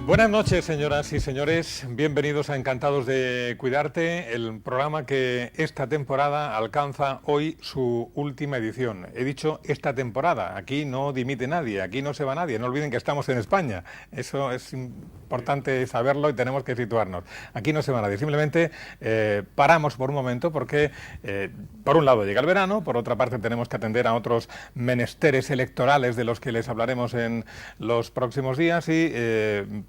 Buenas noches, señoras y señores. Bienvenidos a Encantados de Cuidarte, el programa que esta temporada alcanza hoy su última edición. He dicho esta temporada, aquí no dimite nadie, aquí no se va nadie. No olviden que estamos en España. Eso es importante saberlo y tenemos que situarnos. Aquí no se va nadie, simplemente paramos por un momento porque, por un lado, llega el verano, por otra parte tenemos que atender a otros menesteres electorales de los que les hablaremos en los próximos días y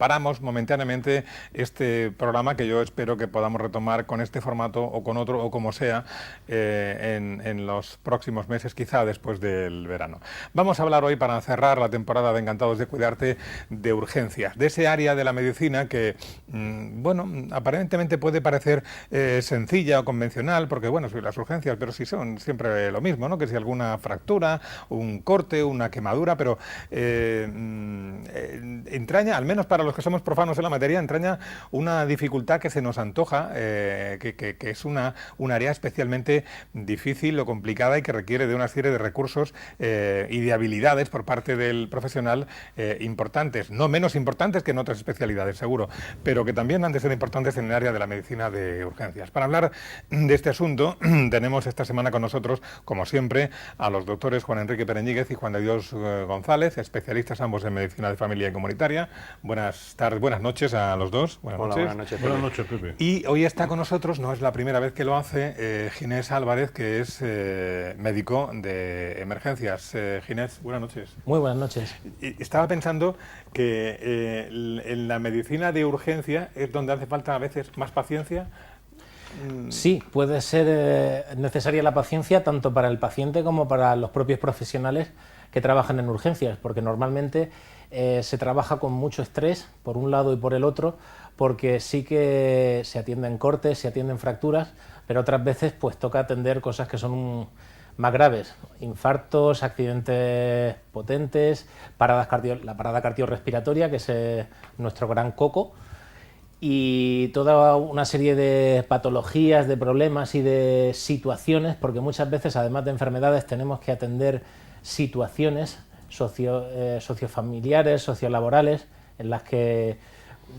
paramos momentáneamente este programa que yo espero que podamos retomar con este formato o con otro o como sea en los próximos meses, quizá después del verano. Vamos a hablar hoy, para cerrar la temporada de Encantados de Cuidarte, de urgencias, de ese área de la medicina que, bueno, aparentemente puede parecer sencilla o convencional, porque bueno, las urgencias, pero sí son siempre lo mismo, ¿no? Que si alguna fractura, un corte, una quemadura, pero entraña, al menos para los que somos profanos en la materia, entraña una dificultad que se nos antoja, que es un área especialmente difícil o complicada y que requiere de una serie de recursos y de habilidades por parte del profesional importantes, no menos importantes que en otras especialidades, seguro, pero que también han de ser importantes en el área de la medicina de urgencias. Para hablar de este asunto tenemos esta semana con nosotros, como siempre, a los doctores Juan Enrique Pereñíguez y Juan de Dios González, especialistas ambos en medicina de familia y comunitaria. Buenas tardes, buenas noches a los dos. Hola, buenas noches. Buenas noches, Pepe. Y hoy está con nosotros, no es la primera vez que lo hace, Ginés Álvarez, que es médico de emergencias. Ginés, buenas noches. Muy buenas noches. Estaba pensando que en la medicina de urgencia es donde hace falta a veces más paciencia. Sí, puede ser necesaria la paciencia tanto para el paciente como para los propios profesionales que trabajan en urgencias, porque normalmente se trabaja con mucho estrés por un lado y por el otro, porque sí que se atienden cortes, se atienden fracturas, pero otras veces pues toca atender cosas que son más graves, infartos, accidentes potentes, la parada cardiorrespiratoria, que es nuestro gran coco, y toda una serie de patologías, de problemas y de situaciones, porque muchas veces, además de enfermedades, tenemos que atender situaciones sociofamiliares, sociolaborales, en las que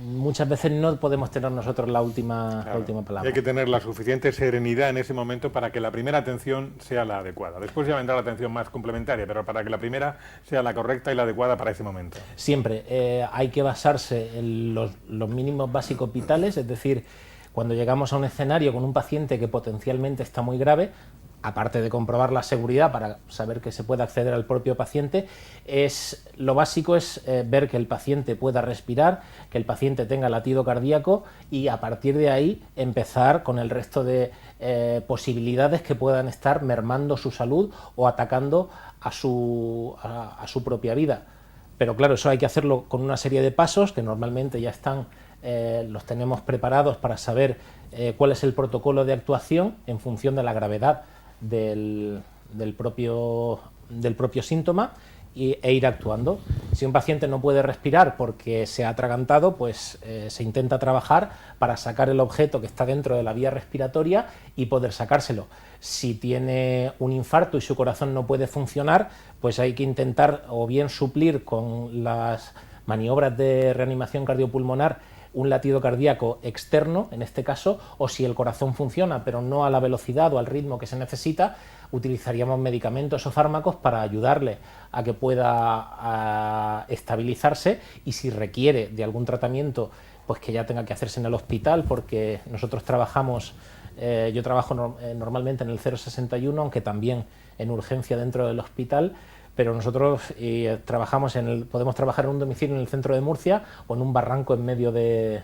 muchas veces no podemos tener nosotros la última palabra. Hay que tener la suficiente serenidad en ese momento para que la primera atención sea la adecuada. Después ya vendrá la atención más complementaria, pero para que la primera sea la correcta y la adecuada para ese momento. Siempre hay que basarse en los mínimos básicos vitales, es decir, cuando llegamos a un escenario con un paciente que potencialmente está muy grave, aparte de comprobar la seguridad para saber que se puede acceder al propio paciente, lo básico es ver que el paciente pueda respirar, que el paciente tenga latido cardíaco y a partir de ahí empezar con el resto de posibilidades que puedan estar mermando su salud o atacando a su propia vida. Pero claro, eso hay que hacerlo con una serie de pasos que normalmente ya están, los tenemos preparados para saber cuál es el protocolo de actuación en función de la gravedad del propio síntoma e ir actuando. Si un paciente no puede respirar porque se ha atragantado, pues se intenta trabajar para sacar el objeto que está dentro de la vía respiratoria y poder sacárselo. Si tiene un infarto y su corazón no puede funcionar, pues hay que intentar o bien suplir con las maniobras de reanimación cardiopulmonar un latido cardíaco externo, en este caso, o si el corazón funciona pero no a la velocidad o al ritmo que se necesita, utilizaríamos medicamentos o fármacos para ayudarle a que pueda estabilizarse, y si requiere de algún tratamiento, pues que ya tenga que hacerse en el hospital, porque nosotros trabajamos, yo trabajo normalmente en el 061, aunque también en urgencia dentro del hospital, pero nosotros podemos trabajar en un domicilio en el centro de Murcia o en un barranco en medio de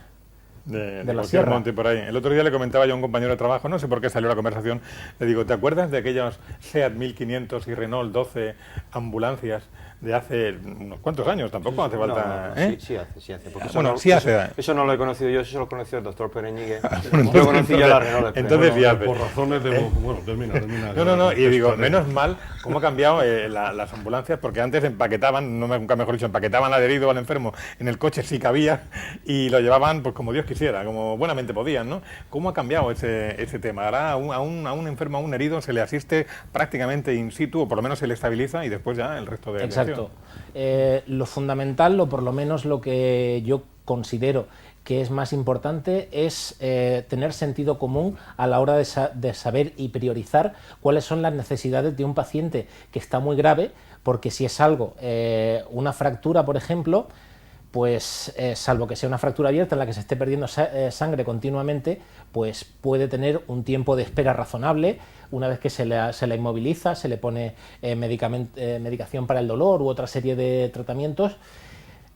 la sierra. Monte por ahí. El otro día le comentaba yo a un compañero de trabajo, no sé por qué salió la conversación, le digo, ¿te acuerdas de aquellos SEAT 1500 y Renault 12 ambulancias de hace unos cuantos años? Tampoco hace falta... No, sí hace. Porque eso no lo he conocido yo, eso lo conoció el doctor Pereñíguez. Lo conocí yo la Renault. Entonces ya... Por razones de... Bueno, termina. No, y digo, menos mal cómo ha cambiado las ambulancias, porque antes empaquetaban, nunca mejor dicho, empaquetaban al herido o al enfermo en el coche si cabía y lo llevaban pues como Dios quisiera, como buenamente podían, ¿no? ¿Cómo ha cambiado ese tema? Ahora a un enfermo, a un herido se le asiste prácticamente in situ, o por lo menos se le estabiliza y después ya el resto de... información. Exacto. Lo fundamental, o por lo menos lo que yo considero que es más importante, es tener sentido común a la hora de saber y priorizar cuáles son las necesidades de un paciente que está muy grave, porque si es algo, una fractura, por ejemplo, pues salvo que sea una fractura abierta en la que se esté perdiendo sangre continuamente, pues puede tener un tiempo de espera razonable. Una vez que se la inmoviliza, se le pone medicación para el dolor u otra serie de tratamientos.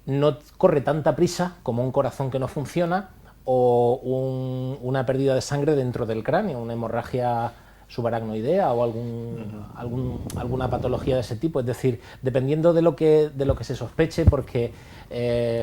No corre tanta prisa como un corazón que no funciona o una pérdida de sangre dentro del cráneo, una hemorragia subaracnoidea o alguna patología de ese tipo. Es decir, dependiendo de lo que se sospeche, porque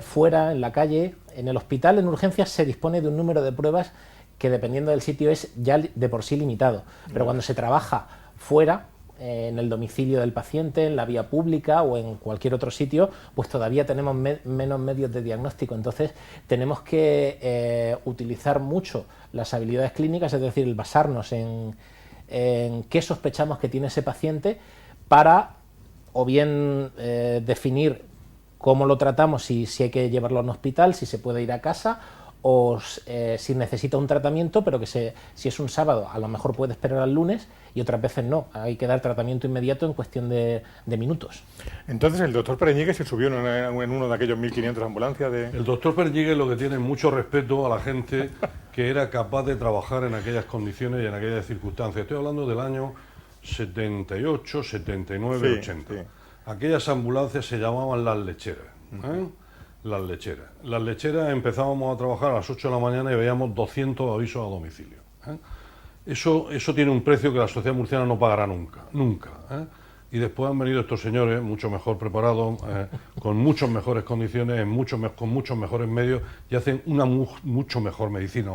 fuera, en la calle, en el hospital, en urgencias, se dispone de un número de pruebas que, dependiendo del sitio, es ya de por sí limitado. Pero cuando se trabaja fuera, en el domicilio del paciente, en la vía pública o en cualquier otro sitio, pues todavía tenemos menos medios de diagnóstico. Entonces tenemos que utilizar mucho las habilidades clínicas, es decir, el basarnos en qué sospechamos que tiene ese paciente para o bien definir cómo lo tratamos, si hay que llevarlo a un hospital, si se puede ir a casa, o si necesita un tratamiento, pero que si es un sábado a lo mejor puede esperar al lunes y otras veces no. Hay que dar tratamiento inmediato en cuestión de minutos. Entonces, ¿el doctor Pereñigue se subió en uno de aquellos 1.500 ambulancias? El doctor Pereñigue lo que tiene mucho respeto a la gente que era capaz de trabajar en aquellas condiciones y en aquellas circunstancias. Estoy hablando del año 78, 79, sí, 80. Sí. Aquellas ambulancias se llamaban las lecheras. Las lecheras. Las lecheras empezábamos a trabajar a las 8 de la mañana y veíamos 200 avisos a domicilio. Eso tiene un precio que la sociedad murciana no pagará nunca. Y después han venido estos señores, mucho mejor preparados, con muchas mejores condiciones, con muchos mejores medios, y hacen una mucho mejor medicina,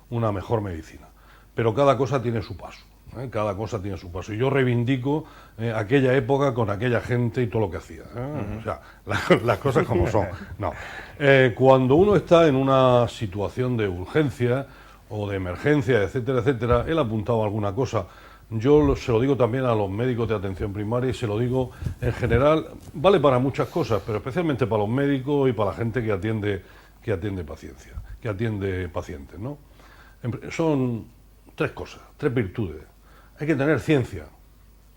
una mejor medicina. Pero cada cosa tiene su paso. Cada cosa tiene su paso. Y yo reivindico aquella época con aquella gente y todo lo que hacía. O sea, las cosas como son. No. Cuando uno está en una situación de urgencia o de emergencia, etcétera, etcétera, él ha apuntado alguna cosa. Yo se lo digo también a los médicos de atención primaria y se lo digo en general, vale para muchas cosas, pero especialmente para los médicos y para la gente que atiende pacientes, ¿no? Son tres cosas, tres virtudes. Hay que tener ciencia,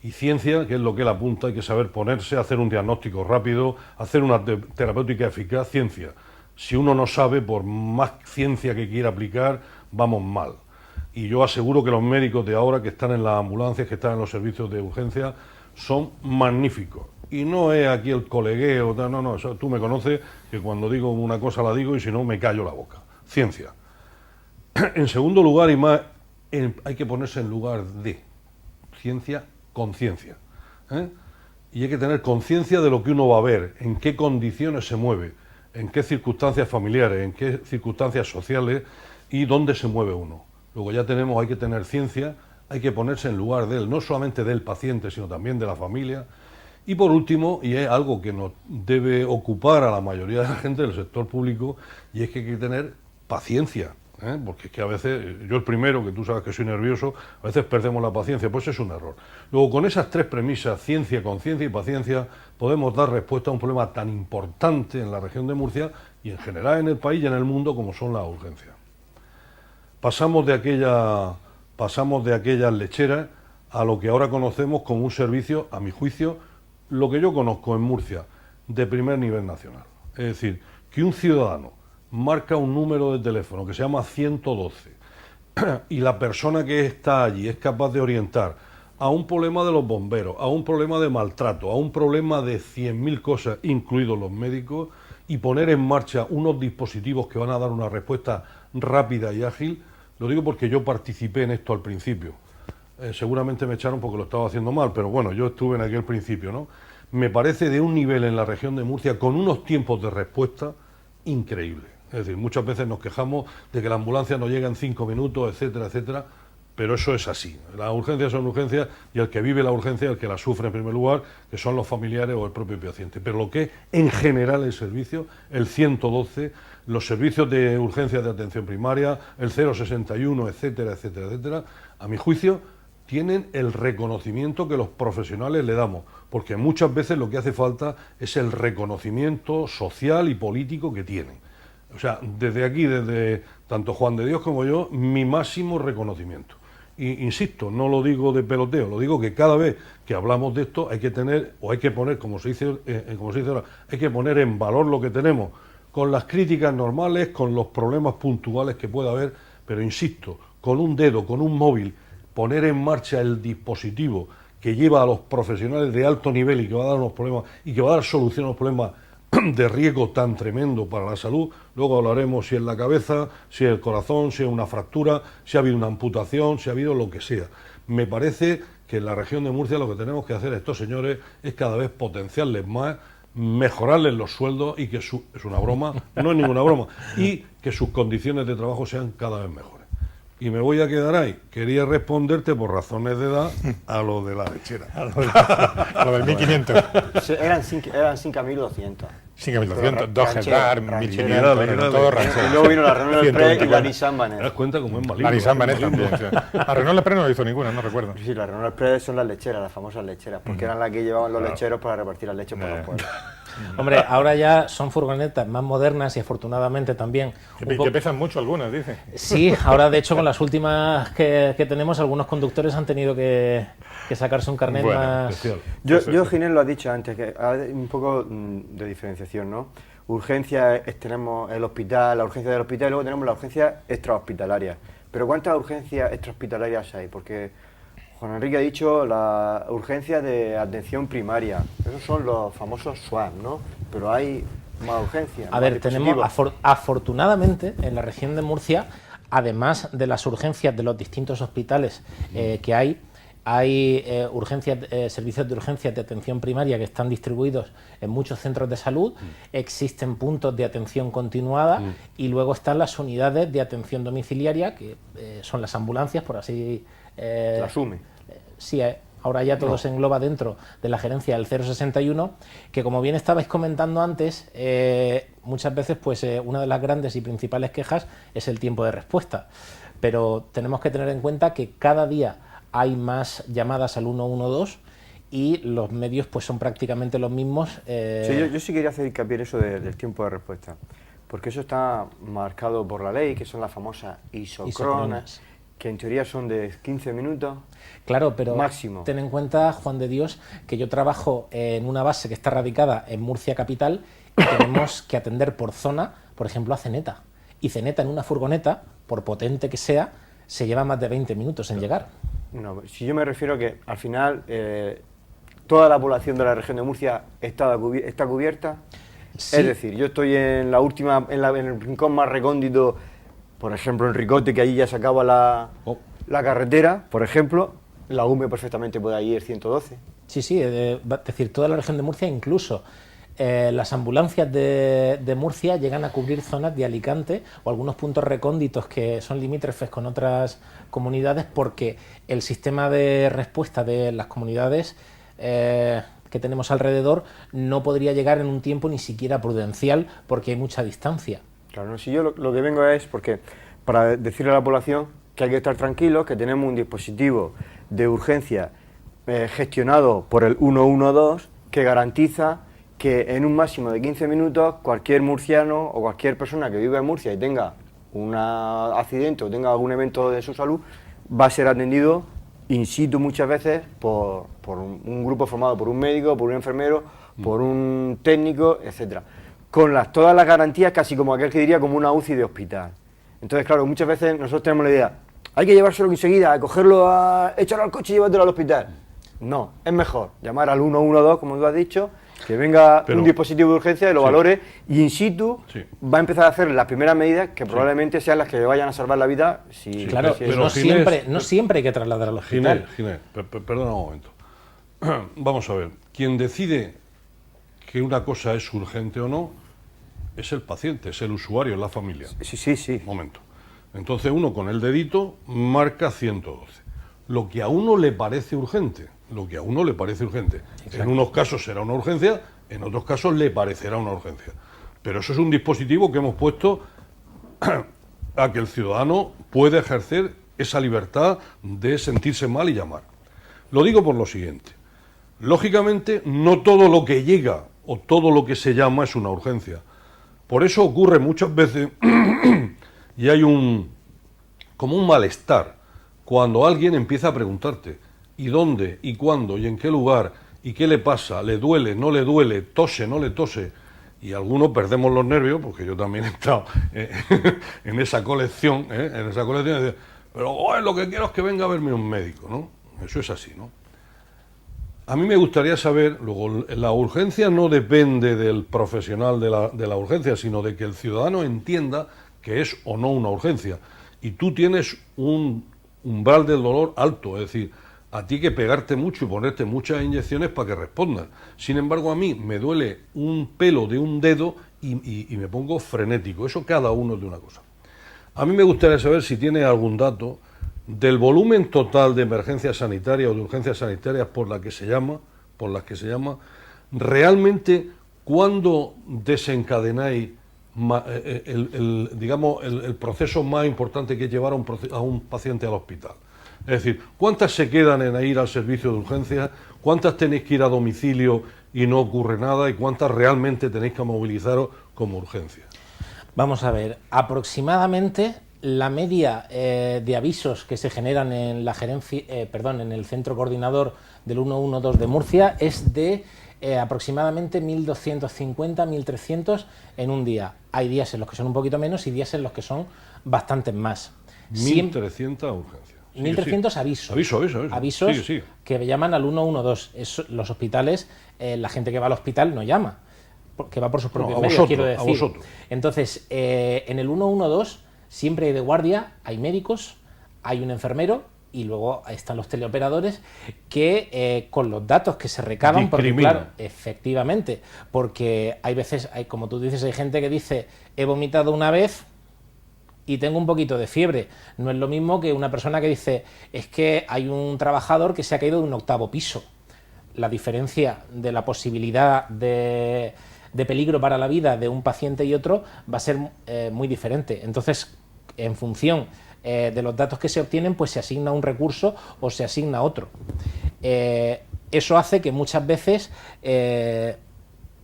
y ciencia, que es lo que él apunta, hay que saber ponerse, hacer un diagnóstico rápido, hacer una terapéutica eficaz, ciencia. Si uno no sabe, por más ciencia que quiera aplicar, vamos mal. Y yo aseguro que los médicos de ahora que están en las ambulancias, que están en los servicios de urgencia, son magníficos. Y no es aquí el colegueo, no, tú me conoces, que cuando digo una cosa la digo y si no me callo la boca. Ciencia. En segundo lugar, y más, hay que ponerse en lugar de ciencia, conciencia. Y hay que tener conciencia de lo que uno va a ver, en qué condiciones se mueve, en qué circunstancias familiares, en qué circunstancias sociales y dónde se mueve uno. Luego ya hay que tener ciencia, hay que ponerse en lugar de él, no solamente del paciente, sino también de la familia. Y por último, y es algo que nos debe ocupar a la mayoría de la gente del sector público, y es que hay que tener paciencia. Porque es que a veces, yo el primero, que tú sabes que soy nervioso, a veces perdemos la paciencia, pues es un error. Luego, con esas tres premisas, ciencia, conciencia y paciencia, podemos dar respuesta a un problema tan importante en la región de Murcia y en general en el país y en el mundo como son las urgencias. Pasamos de aquellas lecheras a lo que ahora conocemos como un servicio, a mi juicio, lo que yo conozco en Murcia, de primer nivel nacional. Es decir, que un ciudadano marca un número de teléfono que se llama 112 y la persona que está allí es capaz de orientar a un problema de los bomberos, a un problema de maltrato, a un problema de 100.000 cosas, incluidos los médicos, y poner en marcha unos dispositivos que van a dar una respuesta rápida y ágil. Lo digo porque yo participé en esto al principio. Seguramente me echaron porque lo estaba haciendo mal, pero bueno, yo estuve en aquel principio, ¿no? Me parece de un nivel en la región de Murcia con unos tiempos de respuesta increíbles. Es decir, muchas veces nos quejamos de que la ambulancia no llega en 5 minutos, etcétera, etcétera, pero eso es así. Las urgencias son urgencias y el que vive la urgencia, el que la sufre en primer lugar, que son los familiares o el propio paciente. Pero lo que es en general el servicio, el 112, los servicios de urgencias de atención primaria, el 061, etcétera, etcétera, etcétera, a mi juicio tienen el reconocimiento que los profesionales le damos, porque muchas veces lo que hace falta es el reconocimiento social y político que tienen. O sea, desde aquí, desde tanto Juan de Dios como yo, mi máximo reconocimiento. Y insisto, no lo digo de peloteo, lo digo que cada vez que hablamos de esto hay que tener, o hay que poner, como se dice ahora, hay que poner en valor lo que tenemos, con las críticas normales, con los problemas puntuales que pueda haber, pero insisto, con un dedo, con un móvil, poner en marcha el dispositivo que lleva a los profesionales de alto nivel y que va a dar unos problemas y que va a dar solución a los problemas de riesgo tan tremendo para la salud. Luego hablaremos si es la cabeza, si es el corazón, si es una fractura, si ha habido una amputación, si ha habido lo que sea. Me parece que en la región de Murcia lo que tenemos que hacer a estos señores es cada vez potenciarles más, mejorarles los sueldos y que es una broma, no es ninguna broma, y que sus condiciones de trabajo sean cada vez mejores. Y me voy a quedar ahí. Quería responderte por razones de edad a lo de la lechera. a lo del 1500. Eran 5.200. 5.200, dos hectáreas, 1.500, todo ranchero. Y luego vino la Renault Express y la Nissan Vanette. ¿Te das cuenta cómo es maligno? La Nissan Vanette también. O sea, la Renault Express no hizo ninguna, no recuerdo. Sí, la Renault Express son las lecheras, las famosas lecheras, porque eran las que llevaban los lecheros para repartir las leches por los pueblos. Hombre, ahora ya son furgonetas más modernas y afortunadamente también... Que pesan mucho algunas, dice. Sí, ahora de hecho con las últimas que tenemos, algunos conductores han tenido que sacarse un carnet más... Yo, Ginés, lo has dicho antes, que hay un poco de diferenciación, ¿no? Urgencia, tenemos el hospital, la urgencia del hospital, y luego tenemos la urgencia extrahospitalaria. Pero ¿cuántas urgencias extrahospitalarias hay? Porque Juan Enrique ha dicho la urgencia de atención primaria. Esos son los famosos SWAT, ¿no? Pero hay más urgencias. A ver, tenemos, afortunadamente, en la región de Murcia, además de las urgencias de los distintos hospitales que hay servicios de urgencias de atención primaria que están distribuidos en muchos centros de salud, existen puntos de atención continuada y luego están las unidades de atención domiciliaria, que son las ambulancias, por así... la asume. Sí, ahora ya todo se engloba dentro de la gerencia del 061, que como bien estabais comentando antes, muchas veces pues una de las grandes y principales quejas es el tiempo de respuesta. Pero tenemos que tener en cuenta que cada día hay más llamadas al 112 y los medios pues son prácticamente los mismos. Sí, yo sí quería hacer hincapié en eso del tiempo de respuesta, porque eso está marcado por la ley, que son las famosas isocronas, que en teoría son de 15 minutos. Claro, pero máximo. Ten en cuenta, Juan de Dios, que yo trabajo en una base que está radicada en Murcia capital y tenemos que atender por zona, por ejemplo, a Ceneta. Y Ceneta en una furgoneta, por potente que sea, se lleva más de 20 minutos en llegar. No, si yo me refiero a que al final toda la población de la región de Murcia está cubierta. Sí. Es decir, yo estoy en la última, en el rincón más recóndito, por ejemplo en Ricote, que allí ya se acaba la carretera, por ejemplo, la UME perfectamente puede ir 112. Sí, sí, es decir, toda la región de Murcia, incluso las ambulancias de Murcia llegan a cubrir zonas de Alicante o algunos puntos recónditos que son limítrofes con otras comunidades, porque el sistema de respuesta de las comunidades que tenemos alrededor no podría llegar en un tiempo ni siquiera prudencial, porque hay mucha distancia. Claro, no, si yo lo que vengo es porque para decirle a la población que hay que estar tranquilos, que tenemos un dispositivo de urgencia gestionado por el 112 que garantiza que en un máximo de 15 minutos cualquier murciano o cualquier persona que viva en Murcia y tenga un accidente o tenga algún evento de su salud va a ser atendido in situ muchas veces por un grupo formado por un médico, por un enfermero, por un técnico, etcétera, con todas las garantías, casi como aquel que diría como una UCI de hospital. Entonces, claro, muchas veces nosotros tenemos la idea, hay que llevárselo enseguida, cogerlo, echarlo al coche y llevártelo al hospital. No, es mejor llamar al 112, como tú has dicho, que venga un dispositivo de urgencia y lo valore, y in situ va a empezar a hacer las primeras medidas que probablemente sean las que le vayan a salvar la vida. Claro, pero no siempre hay que trasladar al hospital. Ginés, perdona un momento. Vamos a ver, quien decide que una cosa es urgente o no es el paciente, es el usuario, es la familia. Sí. Un momento. Entonces uno con el dedito marca 112. Lo que a uno le parece urgente. Exacto. En unos casos será una urgencia, en otros casos le parecerá una urgencia. Pero eso es un dispositivo que hemos puesto a que el ciudadano pueda ejercer esa libertad de sentirse mal y llamar. Lo digo por lo siguiente. Lógicamente, no todo lo que llega o todo lo que se llama es una urgencia. Por eso ocurre muchas veces y hay como un malestar cuando alguien empieza a preguntarte ¿y dónde? ¿Y cuándo? ¿Y en qué lugar? ¿Y qué le pasa? ¿Le duele? ¿No le duele? ¿Tose? ¿No le tose? Y algunos perdemos los nervios, porque yo también he estado en esa colección, de, pero lo que quiero es que venga a verme un médico, ¿no? Eso es así, ¿no? A mí me gustaría saber, luego, la urgencia no depende del profesional de la urgencia, sino de que el ciudadano entienda que es o no una urgencia. Y tú tienes un umbral del dolor alto, es decir, a ti hay que pegarte mucho y ponerte muchas inyecciones para que respondan. Sin embargo, a mí me duele un pelo de un dedo y me pongo frenético. Eso cada uno es de una cosa. A mí me gustaría saber si tiene algún dato del volumen total de emergencias sanitarias o de urgencias sanitarias por las que se llama, realmente cuándo desencadenáis el proceso más importante que es llevar a un paciente al hospital. Es decir, ¿cuántas se quedan en ir al servicio de urgencias? ¿Cuántas tenéis que ir a domicilio y no ocurre nada? ¿Y cuántas realmente tenéis que movilizaros como urgencia? Vamos a ver, aproximadamente la media de avisos que se generan en la gerencia, en el centro coordinador del 112 de Murcia es de aproximadamente 1.250, 1.300 en un día. Hay días en los que son un poquito menos y días en los que son bastantes más. 1.300 urgencias. 1.300 sí. avisos. Avisos sí. Que llaman al 112. Los hospitales, la gente que va al hospital no llama, que va por sus propios medios, quiero decir. A vosotros. Entonces, en el 112 siempre hay de guardia, hay médicos, hay un enfermero y luego están los teleoperadores que con los datos que se recaban, porque claro, efectivamente, porque hay veces, como tú dices, hay gente que dice he vomitado una vez y tengo un poquito de fiebre. No es lo mismo que una persona que dice es que hay un trabajador que se ha caído de un 8º piso. La diferencia de la posibilidad de peligro para la vida de un paciente y otro va a ser muy diferente. Entonces, en función de los datos que se obtienen, pues se asigna un recurso o se asigna otro. Eso hace que muchas veces,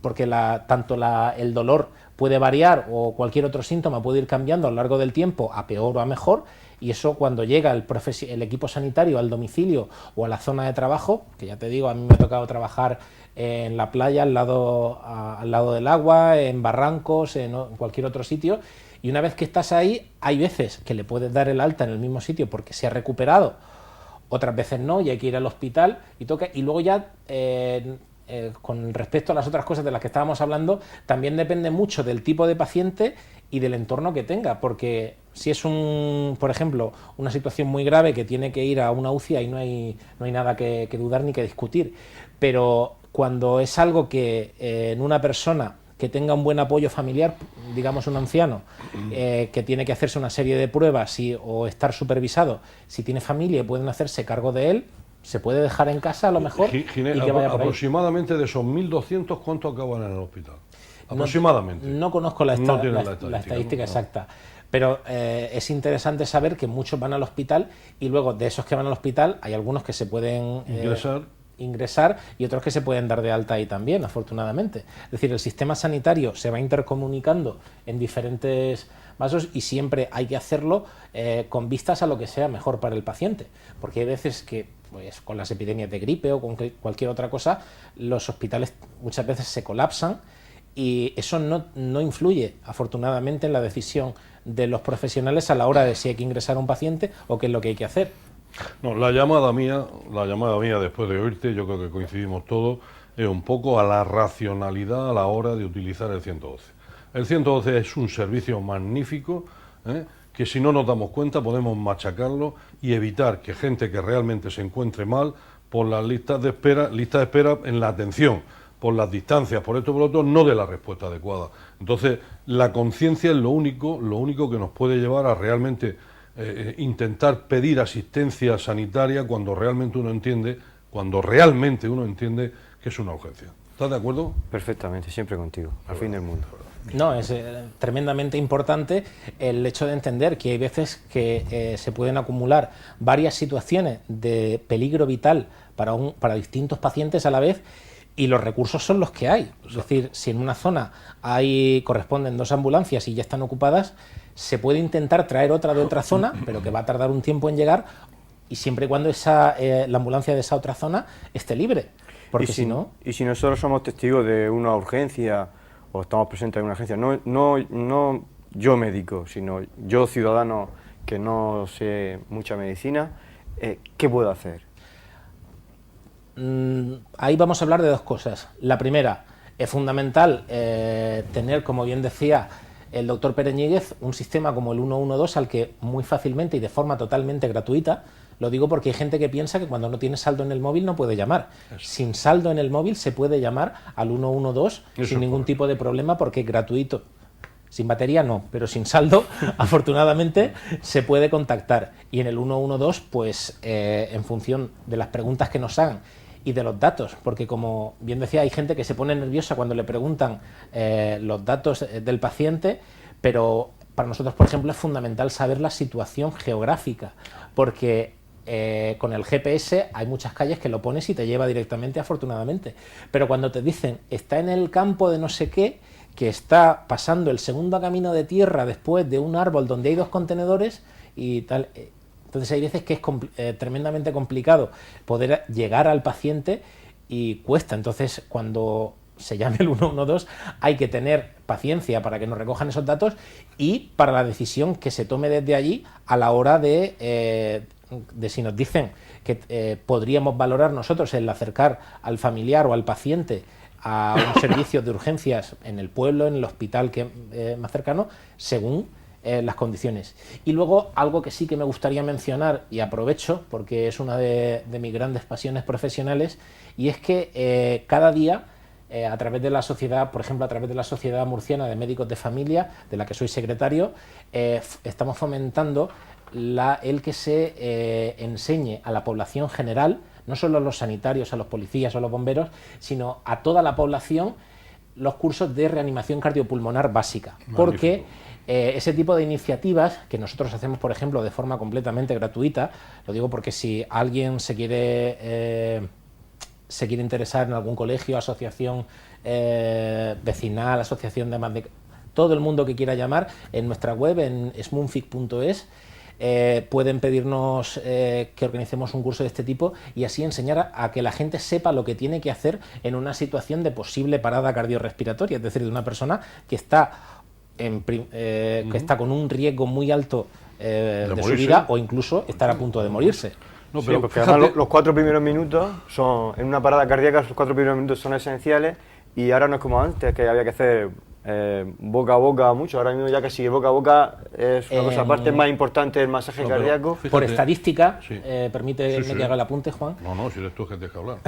porque el dolor puede variar o cualquier otro síntoma puede ir cambiando a lo largo del tiempo a peor o a mejor, y eso cuando llega el equipo sanitario al domicilio o a la zona de trabajo, que ya te digo, a mí me ha tocado trabajar en la playa, al lado del agua, en barrancos, en cualquier otro sitio, y una vez que estás ahí, hay veces que le puedes dar el alta en el mismo sitio porque se ha recuperado, otras veces no, y hay que ir al hospital, y luego ya... con respecto a las otras cosas de las que estábamos hablando, también depende mucho del tipo de paciente y del entorno que tenga, porque si es por ejemplo, una situación muy grave que tiene que ir a una UCI, ahí no hay nada que dudar ni que discutir, pero cuando es algo que en una persona que tenga un buen apoyo familiar, digamos un anciano, que tiene que hacerse una serie de pruebas o estar supervisado, si tiene familia pueden hacerse cargo de él, se puede dejar en casa a lo mejor y que vaya por ahí. Aproximadamente de esos 1.200, ¿cuántos acaban en el hospital? Aproximadamente. No conozco la estadística exacta, pero es interesante saber que muchos van al hospital y luego de esos que van al hospital hay algunos que se pueden ingresar y otros que se pueden dar de alta ahí también, afortunadamente. Es decir, el sistema sanitario se va intercomunicando en diferentes vasos y siempre hay que hacerlo con vistas a lo que sea mejor para el paciente, porque hay veces que pues, con las epidemias de gripe o con cualquier otra cosa, los hospitales muchas veces se colapsan y eso no influye, afortunadamente, en la decisión de los profesionales a la hora de si hay que ingresar a un paciente o qué es lo que hay que hacer. No, la llamada mía después de oírte, yo creo que coincidimos todos, es un poco a la racionalidad a la hora de utilizar el 112. El 112 es un servicio magnífico, que si no nos damos cuenta podemos machacarlo y evitar que gente que realmente se encuentre mal por las listas de espera en la atención, por las distancias, por esto por lo otro, no de la respuesta adecuada. Entonces, la conciencia es lo único que nos puede llevar a realmente intentar pedir asistencia sanitaria cuando realmente uno entiende que es una urgencia. ¿Estás de acuerdo? Perfectamente, siempre contigo, al fin del mundo. No, es tremendamente importante el hecho de entender que hay veces que se pueden acumular varias situaciones de peligro vital para distintos pacientes a la vez, y los recursos son los que hay. Es decir, si en una zona corresponden 2 ambulancias y ya están ocupadas, se puede intentar traer otra de otra zona, pero que va a tardar un tiempo en llegar, y siempre y cuando la ambulancia de esa otra zona esté libre. Porque si no... Y si nosotros somos testigos de una urgencia o estamos presentes en una urgencia, no yo médico, sino yo ciudadano que no sé mucha medicina, ¿qué puedo hacer? Ahí vamos a hablar de 2 cosas. La primera, es fundamental tener, como bien decía el doctor Pérez Ñíguez, un sistema como el 112 al que muy fácilmente y de forma totalmente gratuita. Lo digo porque hay gente que piensa que cuando no tiene saldo en el móvil no puede llamar. Eso. Sin saldo en el móvil se puede llamar al 112 sin ningún tipo de problema, porque es gratuito. Sin batería no, pero sin saldo, afortunadamente, se puede contactar. Y en el 112, pues en función de las preguntas que nos hagan y de los datos, porque como bien decía, hay gente que se pone nerviosa cuando le preguntan los datos del paciente, pero para nosotros, por ejemplo, es fundamental saber la situación geográfica, porque con el GPS hay muchas calles que lo pones y te lleva directamente, afortunadamente, pero cuando te dicen está en el campo de no sé qué, que está pasando el segundo camino de tierra después de un árbol donde hay 2 contenedores y tal, entonces hay veces que es tremendamente complicado poder llegar al paciente y cuesta. Entonces, cuando se llame el 112 hay que tener paciencia para que nos recojan esos datos y para la decisión que se tome desde allí a la hora de si nos dicen que podríamos valorar nosotros el acercar al familiar o al paciente a un servicio de urgencias en el pueblo, en el hospital más cercano, según las condiciones. Y luego, algo que sí que me gustaría mencionar, y aprovecho porque es una de mis grandes pasiones profesionales, y es que cada día, a través de la sociedad, por ejemplo, a través de la Sociedad Murciana de Médicos de Familia, de la que soy secretario, estamos fomentando el que se enseñe a la población general, no solo a los sanitarios, a los policías o a los bomberos, sino a toda la población, los cursos de reanimación cardiopulmonar básica. Magnífico. Porque ese tipo de iniciativas que nosotros hacemos, por ejemplo, de forma completamente gratuita, lo digo porque si alguien se quiere interesar en algún colegio, asociación vecinal, asociación de todo el mundo que quiera llamar, en nuestra web, en smunfic.es, pueden pedirnos que organicemos un curso de este tipo y así enseñar a que la gente sepa lo que tiene que hacer en una situación de posible parada cardiorrespiratoria, es decir, de una persona que está, que está con un riesgo muy alto de su vida o incluso estar a punto de morirse. No, pero sí, porque además los 4 primeros minutos son, en una parada cardíaca, los 4 primeros minutos son esenciales y ahora no es como antes, que había que hacer boca a boca mucho, ahora mismo ya casi boca a boca es una cosa aparte, más importante el masaje cardíaco. Fíjate, por estadística, sí. Permíteme que haga el apunte, Juan. No, si eres tú que tienes que hablar.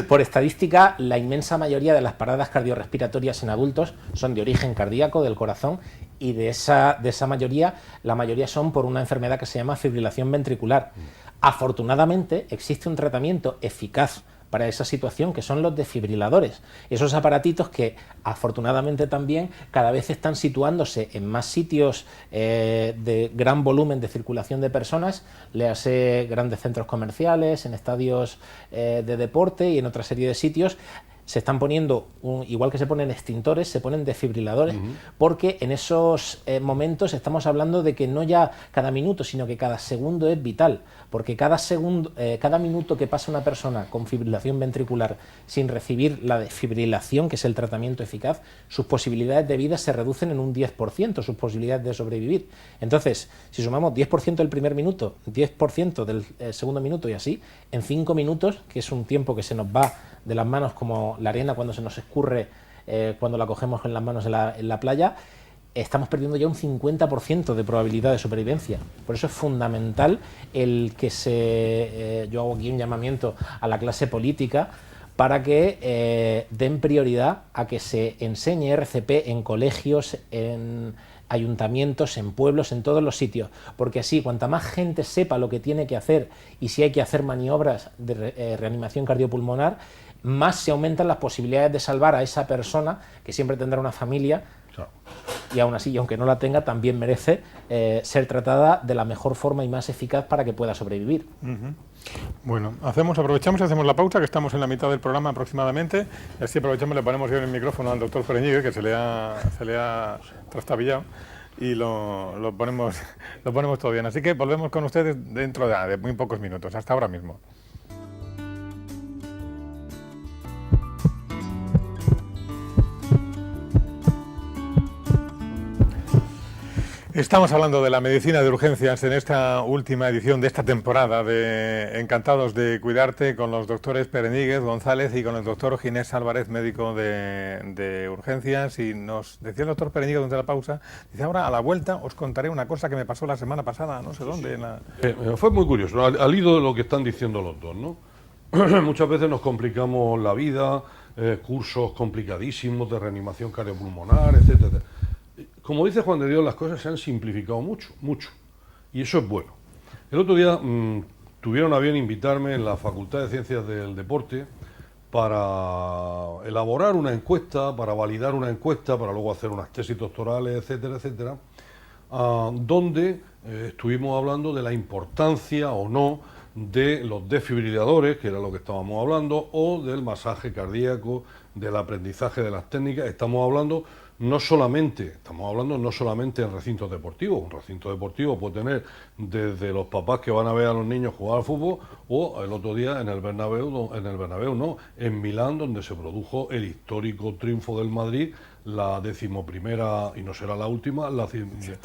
Por estadística, la inmensa mayoría de las paradas cardiorrespiratorias en adultos son de origen cardíaco, del corazón, y de esa mayoría, la mayoría son por una enfermedad que se llama fibrilación ventricular. Afortunadamente, existe un tratamiento eficaz para esa situación, que son los desfibriladores. Esos aparatitos que afortunadamente también cada vez están situándose en más sitios de gran volumen de circulación de personas, léase grandes centros comerciales, en estadios de deporte y en otra serie de sitios. Se están poniendo, igual que se ponen extintores, se ponen desfibriladores, porque en esos momentos estamos hablando de que no ya cada minuto, sino que cada segundo es vital, porque cada minuto que pasa una persona con fibrilación ventricular sin recibir la desfibrilación, que es el tratamiento eficaz, sus posibilidades de vida se reducen en un 10%, sus posibilidades de sobrevivir. Entonces, si sumamos 10% del primer minuto, 10% del segundo minuto y así, en 5 minutos, que es un tiempo que se nos va de las manos como la arena cuando se nos escurre, cuando la cogemos en las manos en la playa, estamos perdiendo ya un 50% de probabilidad de supervivencia. Por eso es fundamental el que yo hago aquí un llamamiento a la clase política para que den prioridad a que se enseñe RCP en colegios, en ayuntamientos, en pueblos, en todos los sitios, porque así cuanta más gente sepa lo que tiene que hacer y si hay que hacer maniobras de reanimación cardiopulmonar, más se aumentan las posibilidades de salvar a esa persona, que siempre tendrá una familia, Claro. y aún así, y aunque no la tenga, también merece ser tratada de la mejor forma y más eficaz para que pueda sobrevivir. Bueno, aprovechamos y hacemos la pausa, que estamos en la mitad del programa aproximadamente, y así aprovechamos y le ponemos yo en el micrófono al doctor Pereñíguez, que se le ha trastabillado, y lo ponemos todo bien. Así que volvemos con ustedes dentro de muy pocos minutos. Hasta ahora mismo. Estamos hablando de la medicina de urgencias en esta última edición de esta temporada de Encantados de Cuidarte, con los doctores Pereñíguez, González y con el doctor Ginés Álvarez, médico de urgencias. Y nos decía el doctor Pereñíguez durante la pausa, dice: ahora a la vuelta os contaré una cosa que me pasó la semana pasada, no sé dónde. Fue muy curioso, al hilo de lo que están diciendo los dos, ¿no? Muchas veces nos complicamos la vida, cursos complicadísimos de reanimación cardiopulmonar, etcétera. Como dice Juan de Dios, las cosas se han simplificado mucho, mucho, y eso es bueno. El otro día tuvieron a bien invitarme en la Facultad de Ciencias del Deporte para elaborar una encuesta, para validar una encuesta, para luego hacer unas tesis doctorales, etcétera, etcétera, donde estuvimos hablando de la importancia o no de los desfibriladores, que era lo que estábamos hablando, o del masaje cardíaco, del aprendizaje de las técnicas. Estamos hablando no solamente en recintos deportivos. Un recinto deportivo puede tener desde los papás que van a ver a los niños jugar al fútbol, o el otro día en el Bernabéu en Milán, donde se produjo el histórico triunfo del Madrid, la 11ª, y no será la última.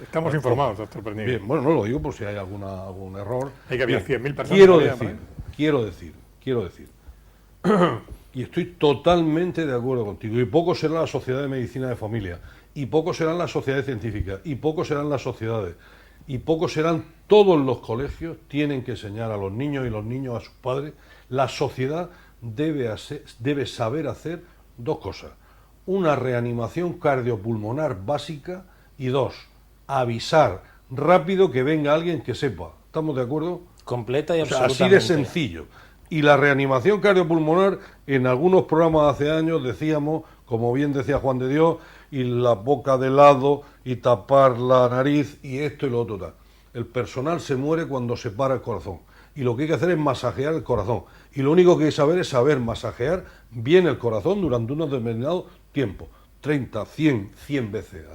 Estamos informados, doctor Pereñíguez. Bien, bueno, no lo digo por si hay algún error. Hay que había 100.000 personas. Quiero decir, y estoy totalmente de acuerdo contigo, y poco será la Sociedad de Medicina de Familia, y poco serán las sociedades científicas, y poco serán las sociedades, y poco serán todos los colegios, tienen que enseñar a los niños y los niños a sus padres. La sociedad debe saber hacer dos cosas: una reanimación cardiopulmonar básica, y dos, avisar rápido que venga alguien que sepa. ¿Estamos de acuerdo? Completa y O sea, absolutamente. así de sencillo. Y la reanimación cardiopulmonar, en algunos programas hace años decíamos, como bien decía Juan de Dios, y la boca de lado, y tapar la nariz, y esto y lo otro tal. El personal se muere cuando se para el corazón, y lo que hay que hacer es masajear el corazón. Y lo único que hay que saber es saber masajear bien el corazón durante unos determinados tiempos, 30, 100 veces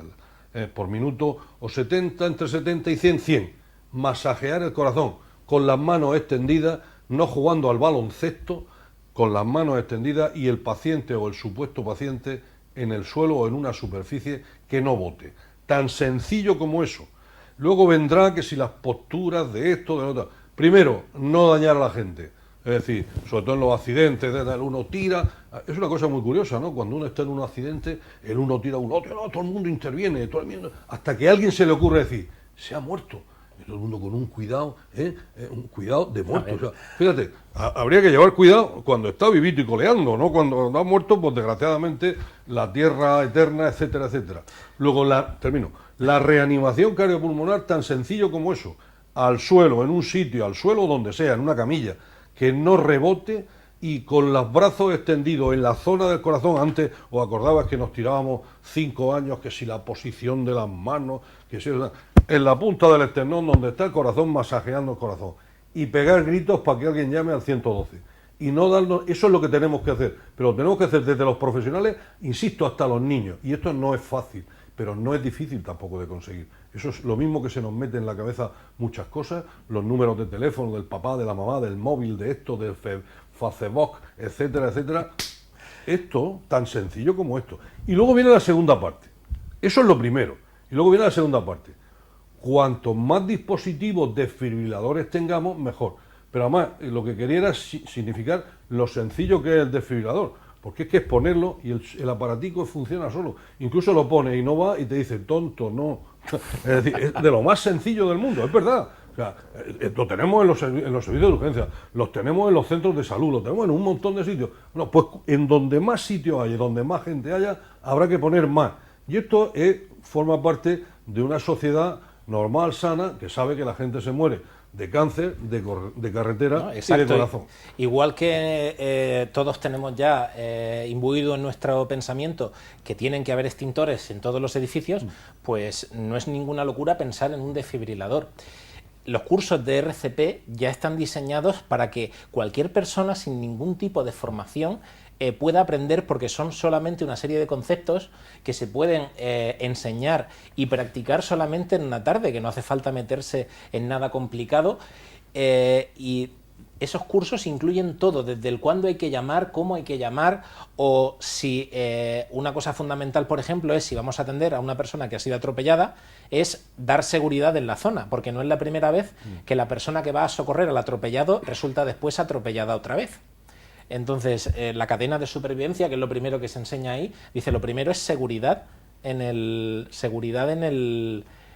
por minuto, o 70, entre 70 y 100. Masajear el corazón con las manos extendidas, no jugando al baloncesto, con las manos extendidas, y el paciente o el supuesto paciente en el suelo o en una superficie que no bote. Tan sencillo como eso. Luego vendrá que si las posturas de esto, de lo otro. Primero, no dañar a la gente. Es decir, sobre todo en los accidentes, uno tira. Es una cosa muy curiosa, ¿no? Cuando uno está en un accidente, uno tira a un otro, no, todo el mundo interviene, todo el mundo, hasta que a alguien se le ocurre decir: se ha muerto. Y todo el mundo con un cuidado de muerto. O sea, fíjate, habría que llevar cuidado cuando está vivito y coleando, ¿no? Cuando ha muerto, pues desgraciadamente, la tierra eterna, etcétera, etcétera. Luego, la reanimación cardiopulmonar, tan sencillo como eso: al suelo, en un sitio, al suelo donde sea, en una camilla, que no rebote, y con los brazos extendidos en la zona del corazón. Antes, os acordabas que nos tirábamos 5 años, que si la posición de las manos, que si en la punta del esternón donde está el corazón, masajeando el corazón, y pegar gritos para que alguien llame al 112. Y no darnos, eso es lo que tenemos que hacer, pero lo tenemos que hacer desde los profesionales, insisto, hasta los niños. Y esto no es fácil, pero no es difícil tampoco de conseguir. Eso es lo mismo que se nos mete en la cabeza muchas cosas, los números de teléfono del papá, de la mamá, del móvil, de esto, del Facebook, etcétera, etcétera. Esto, tan sencillo como esto. Y luego viene la segunda parte. Eso es lo primero. Y luego viene la segunda parte. Cuantos más dispositivos desfibriladores tengamos, mejor. Pero además, lo que quería era significar lo sencillo que es el desfibrilador. Porque es que es ponerlo y el aparatico funciona solo. Incluso lo pone y no va y te dice: tonto, no. Es decir, es de lo más sencillo del mundo, es verdad. O sea, lo tenemos en los servicios de urgencia, los tenemos en los centros de salud, lo tenemos en un montón de sitios. Bueno, pues en donde más sitios haya, donde más gente haya, habrá que poner más. Y esto forma parte de una sociedad normal, sana, que sabe que la gente se muere de cáncer, de carretera ¿no? y de Exacto. corazón. Igual que todos tenemos ya imbuido en nuestro pensamiento que tienen que haber extintores en todos los edificios, pues no es ninguna locura pensar en un desfibrilador. Los cursos de RCP ya están diseñados para que cualquier persona sin ningún tipo de formación pueda aprender, porque son solamente una serie de conceptos que se pueden enseñar y practicar solamente en una tarde, que no hace falta meterse en nada complicado, y esos cursos incluyen todo, desde el cuándo hay que llamar, cómo hay que llamar, o si una cosa fundamental, por ejemplo, es si vamos a atender a una persona que ha sido atropellada, es dar seguridad en la zona, porque no es la primera vez que la persona que va a socorrer al atropellado resulta después atropellada otra vez. Entonces, la cadena de supervivencia, que es lo primero que se enseña ahí, dice, lo primero es seguridad en el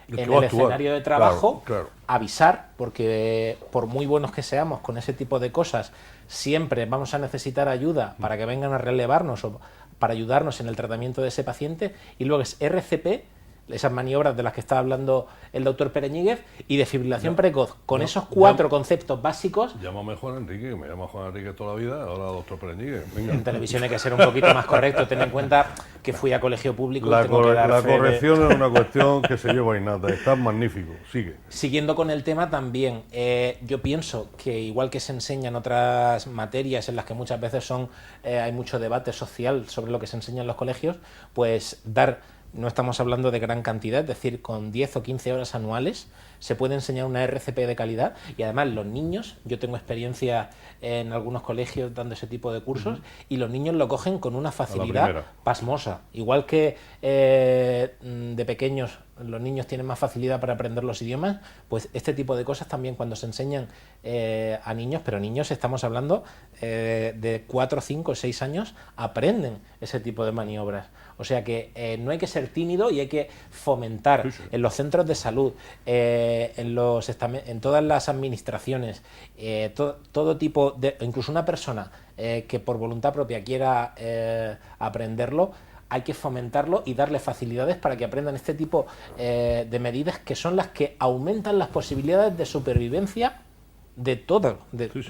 escenario de trabajo, claro. avisar, porque por muy buenos que seamos con ese tipo de cosas, siempre vamos a necesitar ayuda para que vengan a relevarnos o para ayudarnos en el tratamiento de ese paciente. Y luego es RCP, esas maniobras de las que está hablando el doctor Pereñíguez, y desfibrilación precoz. Con esos 4 conceptos básicos... Llámame Juan Enrique, que me llama Juan Enrique toda la vida, ahora doctor Pereñíguez. Venga. En televisión hay que ser un poquito más correcto. Ten en cuenta que fui a colegio público y tengo que dar La fe de... corrección es una cuestión que se lleva innata. Está magnífico. Sigue. Siguiendo con el tema también, yo pienso que igual que se enseña en otras materias en las que muchas veces hay mucho debate social sobre lo que se enseña en los colegios, pues no estamos hablando de gran cantidad, es decir, con 10 o 15 horas anuales se puede enseñar una RCP de calidad, y además los niños, yo tengo experiencia en algunos colegios dando ese tipo de cursos, y los niños lo cogen con una facilidad pasmosa. Igual que de pequeños los niños tienen más facilidad para aprender los idiomas, pues este tipo de cosas también cuando se enseñan a niños, pero niños estamos hablando de 4, 5, 6 años, aprenden ese tipo de maniobras. O sea que no hay que ser tímido y hay que fomentar en los centros de salud, en todas las administraciones, todo tipo de... Incluso una persona que por voluntad propia quiera aprenderlo, hay que fomentarlo y darle facilidades para que aprendan este tipo de medidas, que son las que aumentan las posibilidades de supervivencia de todo,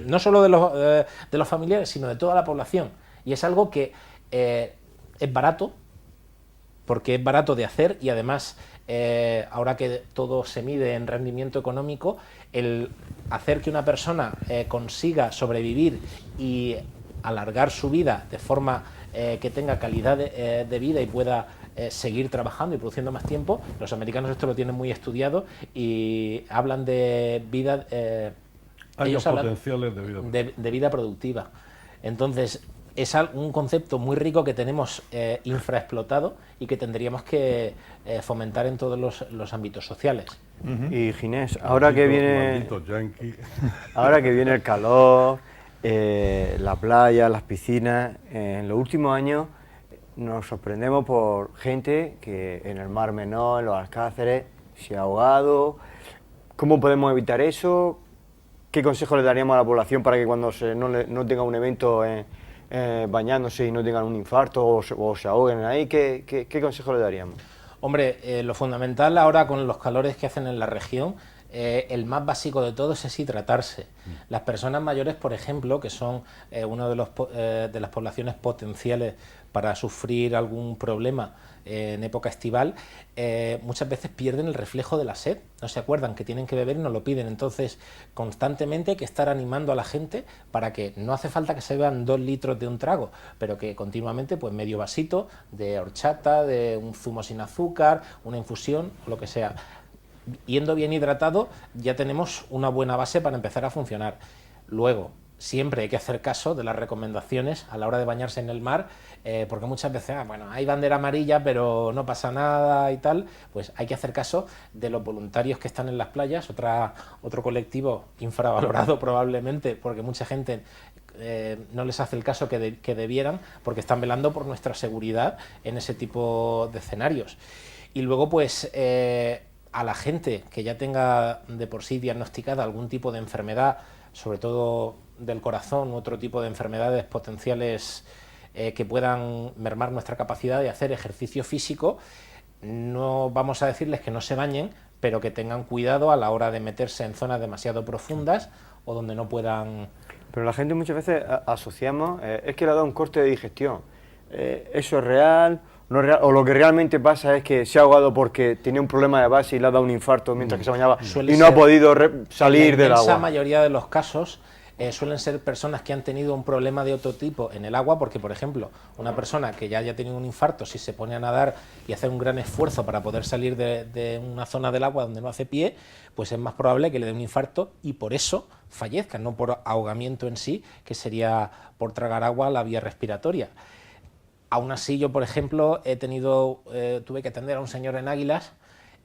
no solo de los familiares, sino de toda la población. Y es algo que es barato, porque es barato de hacer, y además ahora que todo se mide en rendimiento económico, el hacer que una persona consiga sobrevivir y alargar su vida de forma que tenga calidad de vida y pueda seguir trabajando y produciendo más tiempo. Los americanos esto lo tienen muy estudiado y hablan de vida... Años potenciales de vida productiva. De vida productiva. Entonces, es un concepto muy rico que tenemos infraexplotado y que tendríamos que fomentar en todos los ámbitos sociales. Y Ginés, ahora que viene el calor, la playa, las piscinas, en los últimos años nos sorprendemos por gente que en el Mar Menor, en los Alcáceres, se ha ahogado. ¿Cómo podemos evitar eso? ¿Qué consejo le daríamos a la población para que cuando no tenga un evento bañándose y no tengan un infarto o se ahoguen ahí? ¿Qué consejo le daríamos? Hombre, lo fundamental ahora con los calores que hacen en la región, el más básico de todos es hidratarse. Las personas mayores, por ejemplo, que son una de las poblaciones potenciales para sufrir algún problema en época estival, muchas veces pierden el reflejo de la sed, no se acuerdan que tienen que beber y no lo piden. Entonces, constantemente hay que estar animando a la gente para que no hace falta que se beban 2 litros de un trago, pero que continuamente, pues medio vasito de horchata, de un zumo sin azúcar, una infusión, o lo que sea. Yendo bien hidratado, ya tenemos una buena base para empezar a funcionar. Luego, siempre hay que hacer caso de las recomendaciones a la hora de bañarse en el mar, porque muchas veces, bueno, hay bandera amarilla, pero no pasa nada y tal. Pues hay que hacer caso de los voluntarios que están en las playas, otro colectivo infravalorado probablemente, porque mucha gente no les hace el caso que debieran, porque están velando por nuestra seguridad en ese tipo de escenarios. Y luego, pues... a la gente que ya tenga de por sí diagnosticada algún tipo de enfermedad, sobre todo del corazón u otro tipo de enfermedades potenciales que puedan mermar nuestra capacidad de hacer ejercicio físico, no vamos a decirles que no se bañen, pero que tengan cuidado a la hora de meterse en zonas demasiado profundas o donde no puedan... Pero la gente muchas veces asociamos, es que le ha dado un corte de digestión. ¿Eso es real? ¿No es real? ¿O lo que realmente pasa es que se ha ahogado porque tenía un problema de base y le ha dado un infarto mientras que se bañaba y no ha podido salir del agua? En la mayoría de los casos suelen ser personas que han tenido un problema de otro tipo en el agua, porque, por ejemplo, una persona que ya haya tenido un infarto, si se pone a nadar y hace un gran esfuerzo para poder salir de una zona del agua donde no hace pie, pues es más probable que le dé un infarto y por eso fallezca, no por ahogamiento en sí, que sería por tragar agua a la vía respiratoria. Aún así, yo, por ejemplo, tuve que atender a un señor en Águilas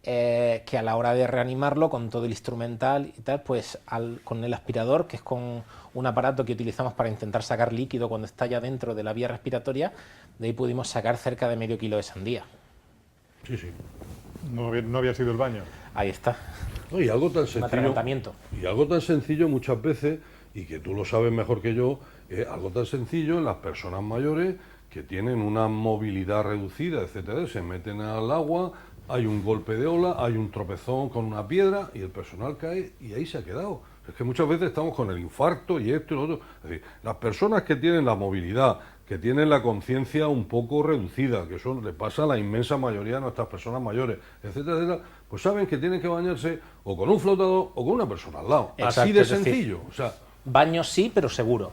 que a la hora de reanimarlo, con todo el instrumental y tal, pues con el aspirador, que es con un aparato que utilizamos para intentar sacar líquido cuando está ya dentro de la vía respiratoria, de ahí pudimos sacar cerca de medio kilo de sandía. Sí, sí. No había sido el baño. Ahí está. No, y algo tan Un sencillo, atragantamiento. y algo tan sencillo muchas veces, y que tú lo sabes mejor que yo, algo tan sencillo en las personas mayores que tienen una movilidad reducida, etcétera, se meten al agua, hay un golpe de ola, hay un tropezón con una piedra y el personal cae y ahí se ha quedado. Es que muchas veces estamos con el infarto y esto y lo otro. Es decir, las personas que tienen la movilidad, que tienen la conciencia un poco reducida, que eso le pasa a la inmensa mayoría de nuestras personas mayores, etcétera, etcétera, pues saben que tienen que bañarse o con un flotador o con una persona al lado. Exacto, así de es decir, sencillo. O sea, baño sí, pero seguro.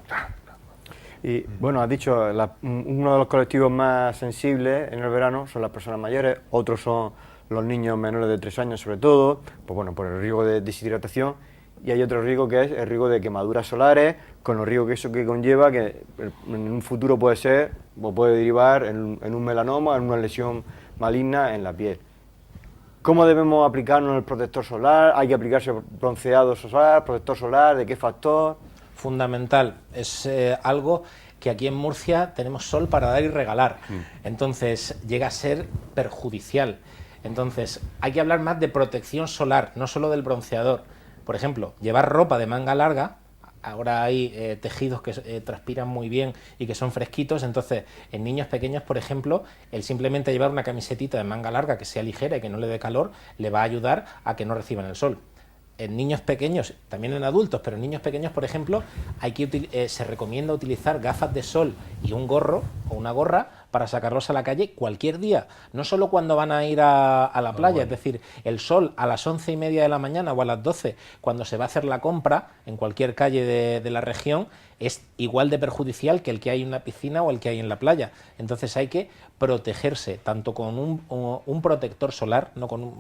Y bueno, has dicho, uno de los colectivos más sensibles en el verano son las personas mayores, otros son los niños menores de 3 años sobre todo, pues bueno, por el riesgo de deshidratación, y hay otro riesgo que es el riesgo de quemaduras solares, con los riesgos que eso que conlleva, que en un futuro puede ser, o puede derivar en un melanoma, en una lesión maligna en la piel. ¿Cómo debemos aplicarnos el protector solar? ¿Hay que aplicarse bronceado solar, protector solar? ¿De qué factor? Fundamental, es algo que aquí en Murcia tenemos sol para dar y regalar, entonces llega a ser perjudicial. Entonces hay que hablar más de protección solar, no solo del bronceador. Por ejemplo, llevar ropa de manga larga, ahora hay tejidos que transpiran muy bien y que son fresquitos, entonces en niños pequeños, por ejemplo, el simplemente llevar una camisetita de manga larga que sea ligera y que no le dé calor, le va a ayudar a que no reciban el sol. En niños pequeños, también en adultos, pero en niños pequeños, por ejemplo, se recomienda utilizar gafas de sol y un gorro o una gorra para sacarlos a la calle cualquier día, no solo cuando van a ir a la playa, es decir, el sol a las 11:30 de la mañana o a las 12, cuando se va a hacer la compra en cualquier calle de la región, es igual de perjudicial que el que hay en una piscina o el que hay en la playa. Entonces hay que protegerse, tanto con un protector solar, no con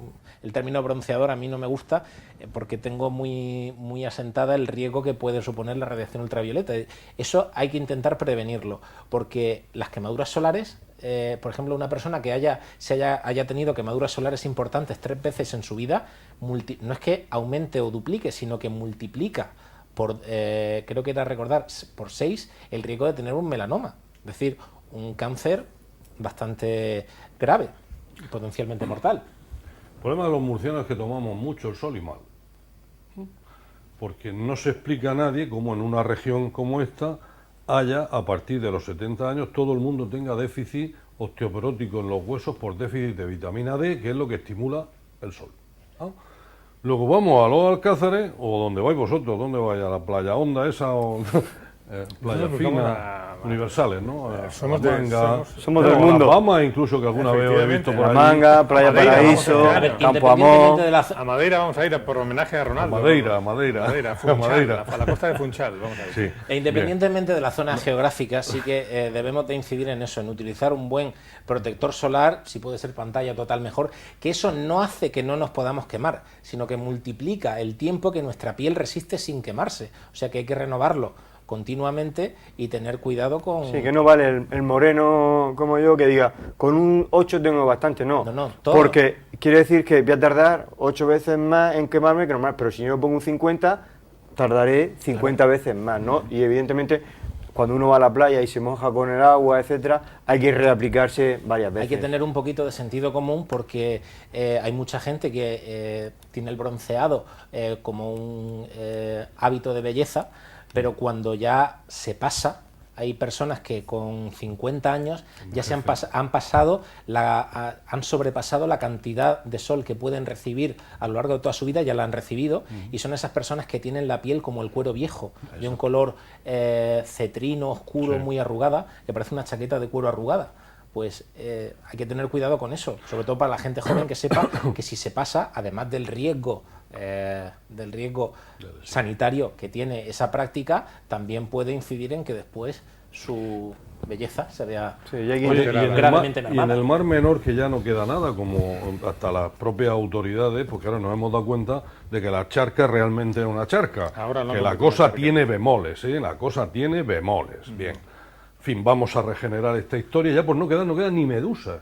el término bronceador a mí no me gusta, porque tengo muy asentada el riesgo que puede suponer la radiación ultravioleta. Eso hay que intentar prevenirlo, porque las quemaduras solares, por ejemplo, una persona que haya tenido quemaduras solares importantes 3 veces en su vida, no es que aumente o duplique, sino que multiplica creo que era recordar, por 6 el riesgo de tener un melanoma, es decir, un cáncer bastante grave, potencialmente mortal. el problema de los murcianos es que tomamos mucho el sol y mal. Porque no se explica a nadie cómo en una región como esta haya, a partir de los 70 años, todo el mundo tenga déficit osteoporótico en los huesos por déficit de vitamina D, que es lo que estimula el sol. ¿Ah? Luego vamos a los Alcázares, o donde vais vosotros, donde vais a la playa Honda esa, o playa fina, universales, ¿no? Somos Somos del mundo. Vamos incluso, que alguna vez he visto por La ahí. Manga, Playa Madeira, Paraíso, vamos a ver, Campo Amor. A Madeira vamos a ir por homenaje a Ronaldo. Madeira. Funchal, Madeira. a la costa de Funchal, vamos a ir. Sí. E independientemente de la zona geográfica, sí que debemos de incidir en eso, en utilizar un buen protector solar, si puede ser pantalla total mejor, que eso no hace que no nos podamos quemar, sino que multiplica el tiempo que nuestra piel resiste sin quemarse, o sea que hay que renovarlo continuamente y tener cuidado con... Sí, que no vale el moreno como yo que diga, con un 8 tengo bastante, no. No, todo. Porque quiere decir que voy a tardar 8 veces más en quemarme que normal, pero si yo pongo un 50, tardaré 50 veces más, ¿no? Y evidentemente, cuando uno va a la playa y se moja con el agua, etcétera, hay que reaplicarse varias veces. Hay que tener un poquito de sentido común porque hay mucha gente que tiene el bronceado como un hábito de belleza, pero cuando ya se pasa, Hay personas que con 50 años ya han sobrepasado la cantidad de sol que pueden recibir a lo largo de toda su vida, ya la han recibido, y son esas personas que tienen la piel como el cuero viejo, de un color cetrino, oscuro, muy arrugada, que parece una chaqueta de cuero arrugada. Pues hay que tener cuidado con eso, sobre todo para la gente joven, que sepa que si se pasa, además del riesgo sanitario que tiene esa práctica, también puede incidir en que después su belleza se vea gravemente y en mermada. el Mar Menor, que ya no queda nada, como hasta las propias autoridades, porque ahora nos hemos dado cuenta de que la charca realmente es una charca, Ahora no que como la una cosa charca. tiene bemoles, la cosa tiene bemoles, bien. En fin, vamos a regenerar esta historia, ya pues no queda ni medusa.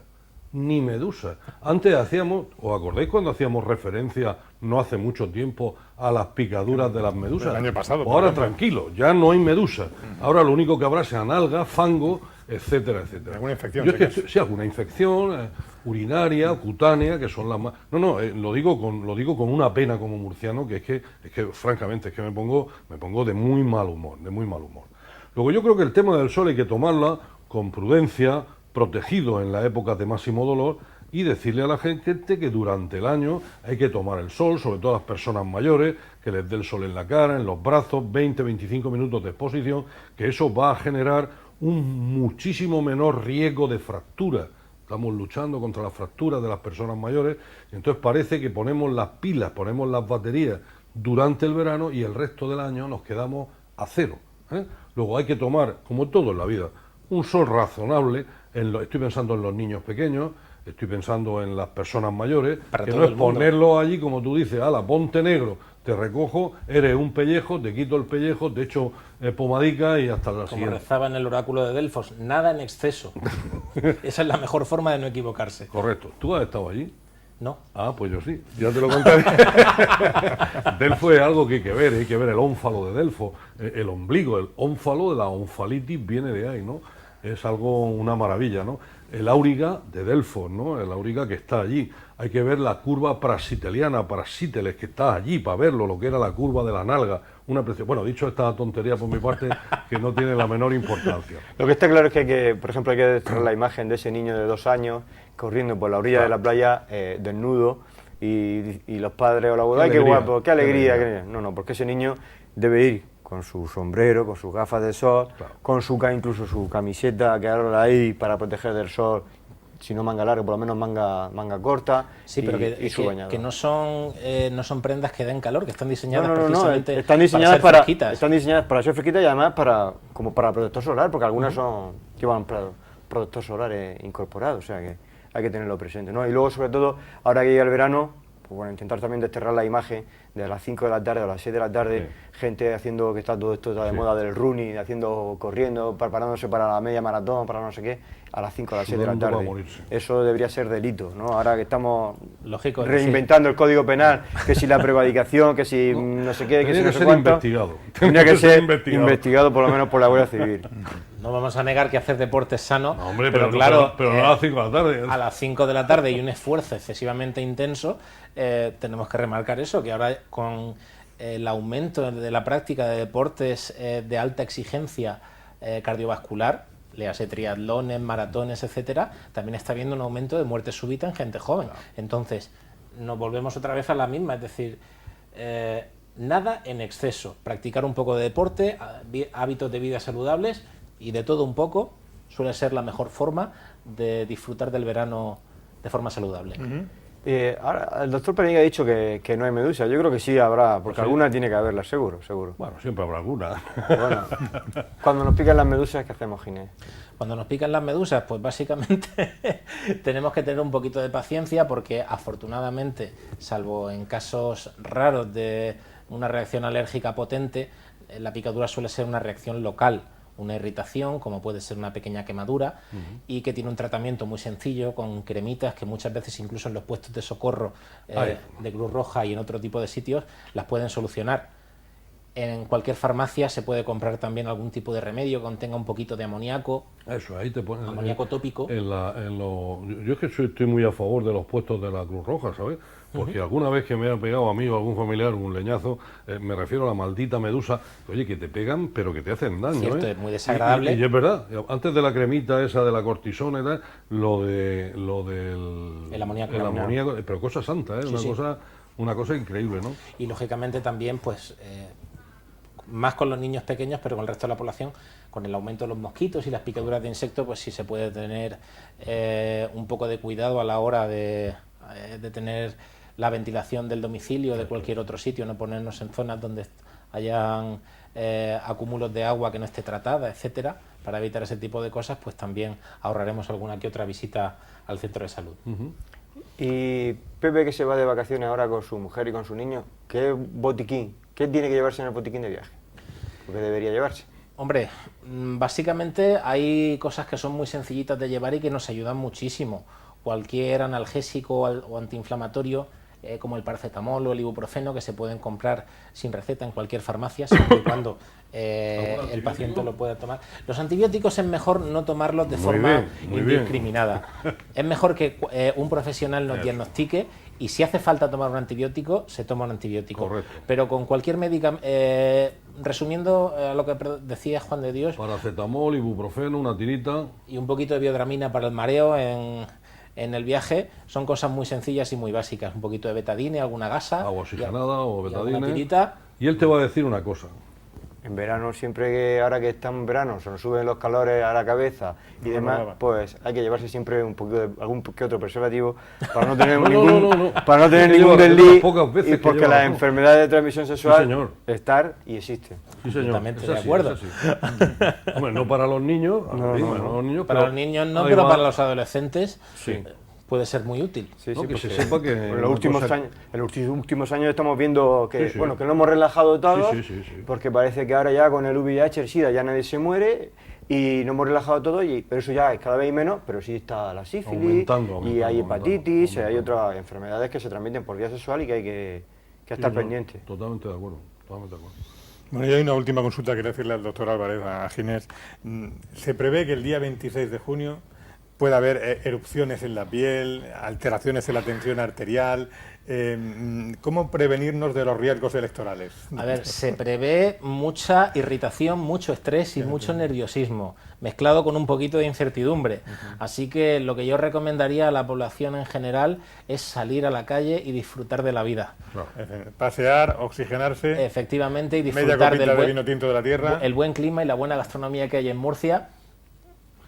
Ni medusa. Antes hacíamos, ¿os acordáis cuando hacíamos referencia, no hace mucho tiempo, a las picaduras de las medusas? El año pasado, Pues ahora por ejemplo. tranquilo, ya no hay medusa. Ahora lo único que habrá serán algas, fango, etcétera, etcétera. Alguna infección, Yo es si que, sí, alguna infección urinaria, cutánea, que son las más... lo digo con una pena como murciano, que es que francamente, es que me pongo de muy mal humor, Luego yo creo que el tema del sol hay que tomarla con prudencia, protegido en la época de máximo dolor, y decirle a la gente que durante el año hay que tomar el sol, sobre todo a las personas mayores, que les dé el sol en la cara, en los brazos, 20-25 minutos de exposición, que eso va a generar un muchísimo menor riesgo de fractura. Estamos luchando contra las fracturas de las personas mayores, y entonces parece que ponemos las pilas, ponemos las baterías durante el verano y el resto del año nos quedamos a cero. Luego hay que tomar, como todo en la vida, un sol razonable. Estoy pensando en los niños pequeños, estoy pensando en las personas mayores, Para que todo no es el mundo. ponerlo allí, como tú dices, ala, ponte negro, te recojo, eres un pellejo, te quito el pellejo, te echo pomadica y hasta la Como siguiente. rezaba en el oráculo de Delfos, nada en exceso. Esa es la mejor forma de no equivocarse. Correcto. ¿Tú has estado allí? No. Ah, pues yo sí, ya te lo contaré. Delfo es algo que hay que ver el ónfalo de Delfo, el ombligo, el ónfalo de la onfalitis viene de ahí, ¿no? Es algo, una maravilla, ¿no? El auriga de Delfos, ¿no? El auriga que está allí. Hay que ver la curva prasiteliana, Prasíteles, que está allí para verlo, lo que era la curva de la nalga. Bueno, dicho esta tontería por mi parte, que no tiene la menor importancia. Lo que está claro es que por ejemplo, hay que desterrar la imagen de ese niño de 2 años corriendo por la orilla de la playa desnudo y los padres o la abuela, ¡ay, qué guapo, qué alegría! No, porque ese niño debe ir con su sombrero, con sus gafas de sol, con incluso su camiseta que ahora hay para proteger del sol, si no manga larga, por lo menos manga corta, Sí, pero y su bañador. que no son prendas que den calor, que están diseñadas No, precisamente están diseñadas para ser fresquitas. están diseñadas para ser fresquitas y además como para protector solar, porque algunas llevan protector solar incorporado, o sea que hay que tenerlo presente, ¿no? Y luego, sobre todo, ahora que llega el verano, pues bueno, intentar también desterrar la imagen de a las 5 de la tarde o a las 6 de la tarde, gente haciendo, que está todo esto de moda del running, corriendo, preparándose para la media maratón, para no sé qué, a las 5 o las 6 de la Sudando para tarde. morirse. Eso debería ser delito, ¿no? Ahora que estamos Lógico, reinventando el Código Penal, que si la prevaricación, que si no sé qué, que si Tendría no que sé ser cuánto, investigado. tendría que ser investigado. investigado por lo menos por la Guardia Civil. No vamos a negar que hacer deporte es sano, No, hombre, pero pero claro, no a las 5 de la tarde. a las 5 de la tarde y un esfuerzo excesivamente intenso, tenemos que remarcar eso, que ahora con el aumento de la práctica de deportes de alta exigencia cardiovascular, léase triatlones, maratones, etcétera, también está habiendo un aumento de muerte súbita en gente joven. Entonces, nos volvemos otra vez a la misma, es decir, nada en exceso, practicar un poco de deporte, hábitos de vida saludables y de todo un poco suele ser la mejor forma de disfrutar del verano de forma saludable. Ahora, el doctor Peniga ha dicho que no hay medusa. Yo creo que sí habrá, porque alguna tiene que haberla, seguro. Bueno, siempre habrá alguna. Bueno, cuando nos pican las medusas, ¿qué hacemos, Ginés? Cuando nos pican las medusas, pues básicamente tenemos que tener un poquito de paciencia porque afortunadamente, salvo en casos raros de una reacción alérgica potente, la picadura suele ser una reacción local, una irritación, como puede ser una pequeña quemadura, y que tiene un tratamiento muy sencillo con cremitas que muchas veces incluso en los puestos de socorro de Cruz Roja y en otro tipo de sitios las pueden solucionar. En cualquier farmacia se puede comprar también algún tipo de remedio que contenga un poquito de amoníaco. Eso, ahí te ponen... Amoníaco tópico. Yo es que estoy muy a favor de los puestos de la Cruz Roja, ¿sabes? Porque alguna vez que me han pegado a mí o a algún familiar un leñazo, me refiero a la maldita medusa, oye, que te pegan pero que te hacen daño, Cierto, ¿eh? es muy desagradable. Y es verdad, antes de la cremita esa de la cortisona y tal, lo del... El amoníaco. El amoníaco, pero cosa santa, ¿eh? Sí, Una cosa increíble, ¿no? Y lógicamente también, pues, más con los niños pequeños, pero con el resto de la población, con el aumento de los mosquitos y las picaduras de insectos, pues sí se puede tener un poco de cuidado a la hora de tener la ventilación del domicilio o de cualquier otro sitio, no ponernos en zonas donde hayan acúmulos de agua que no esté tratada, etcétera. Para evitar ese tipo de cosas, pues también ahorraremos alguna que otra visita al centro de salud. Y Pepe, que se va de vacaciones ahora con su mujer y con su niño, ¿qué botiquín? ¿Qué tiene que llevarse en el botiquín de viaje? ¿O qué debería llevarse? Hombre, básicamente hay cosas que son muy sencillitas de llevar y que nos ayudan muchísimo. Cualquier analgésico o antiinflamatorio, como el paracetamol o el ibuprofeno, que se pueden comprar sin receta en cualquier farmacia, siempre y cuando el paciente lo pueda tomar. Los antibióticos es mejor no tomarlos de forma indiscriminada. Es mejor que un profesional nos diagnostique y si hace falta tomar un antibiótico, se toma un antibiótico. Correcto. Pero con cualquier medicamento, resumiendo a lo que decía Juan de Dios, Paracetamol, ibuprofeno, una tirita. y un poquito de biodramina para el mareo en el viaje, son cosas muy sencillas y muy básicas. Un poquito de betadine, alguna gasa, Agua oxigenada o y alguna betadine. tirita. Y él te va a decir una cosa. En verano, siempre que ahora que está en verano, se nos suben los calores a la cabeza y demás, pues hay que llevarse siempre un poquito de algún que otro preservativo para no tener para no tener Hay que ningún llevar desliz, pocas veces y que porque lleva las razón. enfermedades de transmisión sexual señor. están y existen. Sí, señor. Totalmente Es de así, acuerdo. es así. Hombre, no para los niños, los niños, Para pero los niños no, ahí pero va. para los adolescentes Sí. puede ser muy útil. Sí, No, sí, que se porque sepa que en una los últimos cosa- años, estamos viendo que Sí, sí. bueno, que lo hemos relajado todos, Sí. porque parece que ahora ya con el VIH, el SIDA ya nadie se muere y no hemos relajado todo, pero eso ya es cada vez menos, pero sí está la sífilis y hay hepatitis, hay otras enfermedades que se transmiten por vía sexual y que hay que estar Sí, pendientes. Totalmente de acuerdo, totalmente de acuerdo. Bueno, y hay una última consulta que quería decirle al doctor Álvarez, a Ginés. Se prevé que el día 26 de junio puede haber erupciones en la piel, alteraciones en la tensión arterial. ¿Cómo prevenirnos de los riesgos electorales? A ver, se prevé mucha irritación, mucho estrés y mucho nerviosismo, mezclado con un poquito de incertidumbre. Así que lo que yo recomendaría a la población en general es salir a la calle y disfrutar de la vida. Pasear, oxigenarse, Efectivamente, y media disfrutar copita del de vino tinto de la tierra. el buen clima y la buena gastronomía que hay en Murcia,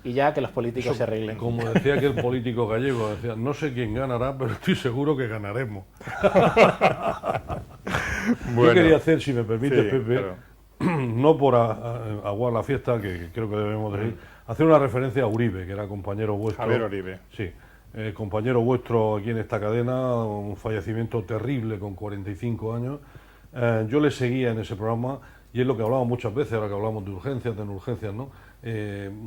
y ya que los políticos se arreglen. Como decía aquel político gallego, decía, no sé quién ganará, pero estoy seguro que ganaremos. Bueno, Yo quería hacer, si me permite, sí, Pepe, claro. no por aguar la fiesta, que creo que debemos de ir, hacer una referencia a Uribe, que era compañero vuestro. Javier Uribe. Sí, compañero vuestro aquí en esta cadena, un fallecimiento terrible con 45 años. Yo le seguía en ese programa y es lo que hablamos muchas veces, ahora que hablamos de urgencias, de no urgencias, ¿no?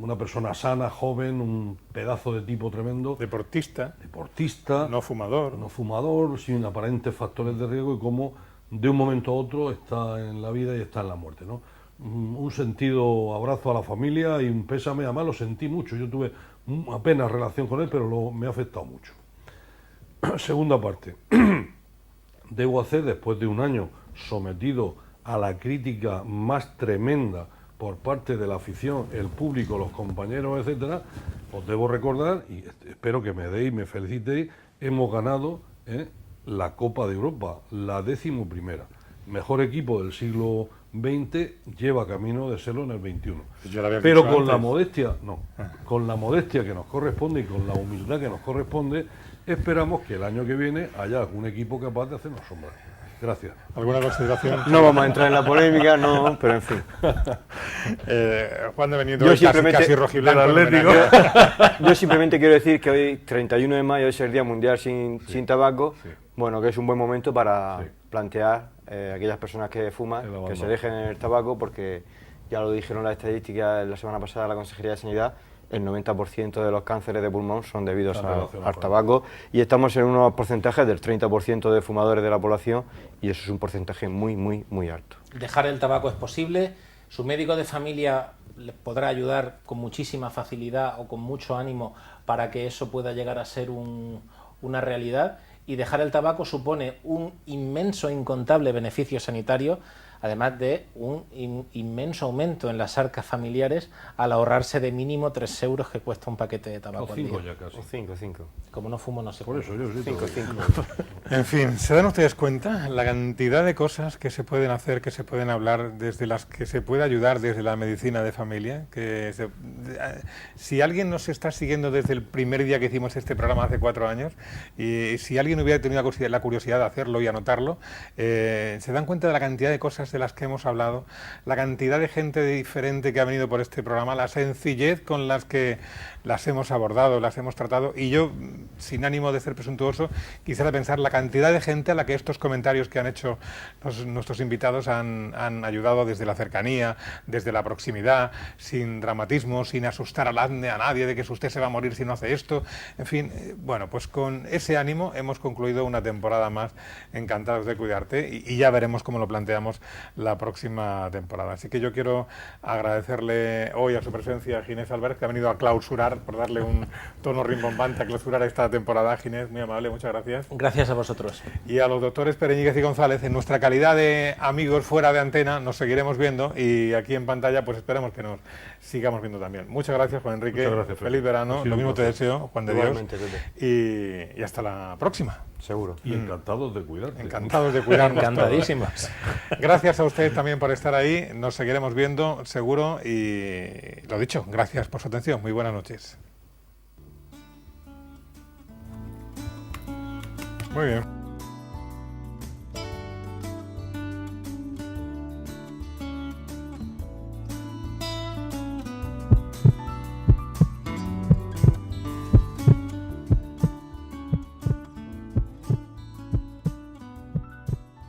Una persona sana, joven, un pedazo de tipo tremendo, Deportista, deportista, no fumador. no fumador, sin aparentes factores de riesgo y cómo de un momento a otro está en la vida y está en la muerte, ¿no? Un sentido abrazo a la familia y un pésame, además lo sentí mucho, yo tuve apenas relación con él, pero me ha afectado mucho. Segunda parte, debo hacer, después de un año sometido a la crítica más tremenda por parte de la afición, el público, los compañeros, etcétera, os debo recordar, y espero que me deis, me felicitéis, hemos ganado la Copa de Europa, la 11ª. Mejor equipo del siglo XX, lleva camino de serlo en el XXI. Yo lo había Pero dicho con la antes. modestia, no, con la modestia que nos corresponde y con la humildad que nos corresponde, esperamos que el año que viene haya algún equipo capaz de hacernos sombra. Gracias. ¿Alguna consideración? No vamos a entrar en la polémica, no, pero en fin. Juan de Benito, Yo casi, simplemente- casi rojiblanco. del Atlético. Yo simplemente quiero decir que hoy, 31 de mayo, es el Día Mundial sin tabaco, bueno, que es un buen momento para plantear a aquellas personas que fuman, El que abandono. se dejen el tabaco, porque ya lo dijeron las estadísticas la semana pasada la Consejería de Sanidad, el 90% de los cánceres de pulmón son debidos Están relacionados al con tabaco, y estamos en unos porcentajes del 30% de fumadores de la población, y eso es un porcentaje muy, muy, muy alto. Dejar el tabaco es posible, su médico de familia le podrá ayudar con muchísima facilidad o con mucho ánimo para que eso pueda llegar a ser una realidad, y dejar el tabaco supone un inmenso, incontable beneficio sanitario, además de un inmenso aumento en las arcas familiares al ahorrarse de mínimo 3 euros que cuesta un paquete de tabaco O al 5 día. ya casi. O 5. Como no fumo, no sé. Por eso yo sí. 5. En fin, ¿se dan ustedes cuenta la cantidad de cosas que se pueden hacer, que se pueden hablar, desde las que se puede ayudar desde la medicina de familia? Si alguien nos está siguiendo desde el primer día que hicimos este programa hace 4 años, y si alguien hubiera tenido la curiosidad de hacerlo y anotarlo, se dan cuenta de la cantidad de cosas de las que hemos hablado, la cantidad de gente diferente que ha venido por este programa, la sencillez con las que las hemos abordado, las hemos tratado, y yo, sin ánimo de ser presuntuoso, quisiera pensar la cantidad de gente a la que estos comentarios que han hecho nuestros invitados han ayudado desde la cercanía, desde la proximidad, sin dramatismo, sin asustar a nadie de que usted se va a morir si no hace esto. En fin, bueno, pues con ese ánimo hemos concluido una temporada más Encantados de Cuidarte, y ya veremos cómo lo planteamos la próxima temporada. Así que yo quiero agradecerle hoy a su presencia a Ginés Albert, que ha venido a clausurar, por darle un tono rimbombante, a clausurar esta temporada. Ginés, muy amable, muchas gracias. Gracias a vosotros. Y a los doctores Pereñíguez y González, en nuestra calidad de amigos fuera de antena, nos seguiremos viendo, y aquí en pantalla pues esperemos que nos sigamos viendo también. Muchas gracias, Juan Enrique. Muchas gracias, Felipe. Feliz verano. Lo mismo te deseo, Juan de Dios. Igualmente, Pepe. Y hasta la próxima. Seguro. Y encantados de cuidarte. Encantados de cuidarnos todos. Encantadísimos. Gracias a ustedes también por estar ahí. Nos seguiremos viendo, seguro. Y lo dicho, gracias por su atención. Muy buenas noches. Muy bien.